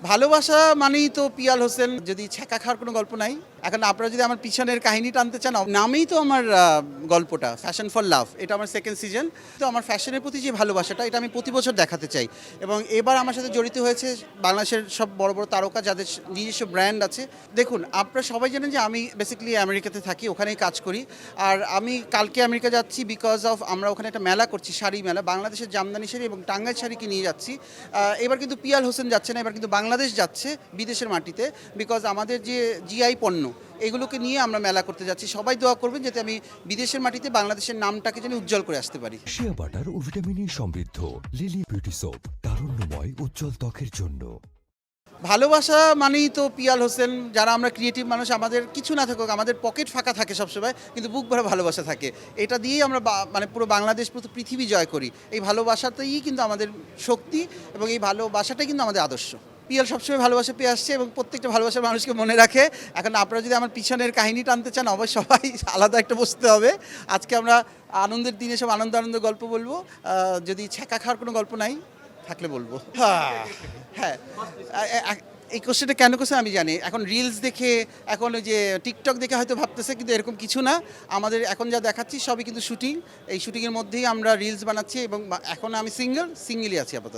ভালোবাসা মানেই তো পিয়াল হোসেন, যদি ছ্যাঁকা খাওয়ার কোনো গল্প নাই। এখন আপনারা যদি আমার পিছনের কাহিনী টানতে চান, নামেই তো আমার গল্পটা ফ্যাশন ফর লাভ, এটা আমার সেকেন্ড সিজন। তো আমার ফ্যাশনের প্রতি যে ভালোবাসাটা, এটা আমি প্রতি বছর দেখাতে চাই। এবং এবার আমার সাথে জড়িত হয়েছে বাংলাদেশের সব বড় বড় তারকা, যাদের নিজস্ব ব্র্যান্ড আছে। দেখুন, আপনারা সবাই জানেন যে আমি বেসিক্যালি আমেরিকাতে থাকি, ওখানেই কাজ করি। আর আমি কালকে আমেরিকা যাচ্ছি বিকজ অফ আমরা ওখানে একটা মেলা করছি, শাড়ি মেলা, বাংলাদেশের জামদানি শাড়ি এবং টাঙ্গাইল শাড়িকে নিয়ে যাচ্ছি। এবার কিন্তু পিয়াল হোসেন যাচ্ছে না, এবার কিন্তু বাংলাদেশ যাচ্ছে বিদেশের মাটিতে, বিকজ আমাদের যে জিআই পণ্য এগুলোকে নিয়ে আমরা মেলা করতে যাচ্ছি। সবাই দোয়া করবেন যাতে আমি বিদেশের মাটিতে বাংলাদেশের নামটাকে যেন উজ্জ্বল করে আসতে পারি। শিয়া বাটার ও ভিটামিন সমৃদ্ধ লিলি বিউটি সোপ, তারুণ্যময় উজ্জ্বল ত্বকের জন্য। ভালোবাসা মানেই তো পিয়াল হোসেন। যারা আমরা ক্রিয়েটিভ মানুষ, আমাদের কিছু না থাকুক, আমাদের পকেট ফাঁকা থাকে সবসময়, কিন্তু বুক ভরা ভালোবাসা থাকে। এটা দিয়েই আমরা মানে পুরো বাংলাদেশ, পুরো পৃথিবী জয় করি। এই ভালোবাসাতেই কিন্তু আমাদের শক্তি, এবং এই ভালোবাসাটাই কিন্তু আমাদের আদর্শ। পিয়াল সবসময় ভালোবাসা পেয়ে আসছে এবং প্রত্যেকটা ভালোবাসার মানুষকে মনে রাখে। এখন আপনারা যদি আমার পিছনের কাহিনী টানতে চান, অবশ্যই সবাই আলাদা একটা বসতে হবে। আজকে আমরা আনন্দের দিনে সব আনন্দ আনন্দ গল্প বলবো। যদি ছ্যাঁকা খাওয়ার কোনো গল্প নাই থাকলে বলবো। হ্যাঁ, এই কোশ্চেনটা কেন করছে আমি জানি। এখন রিলস দেখে, এখন ওই যে টিকটক দেখে হয়তো ভাবতেছে, কিন্তু এরকম কিছু না। আমাদের এখন যা দেখাচ্ছি সবই কিন্তু শুটিং। এই শুটিংয়ের মধ্যেই আমরা রিলস বানাচ্ছি, এবং এখন আমি সিঙ্গেলই আছি আপাতত।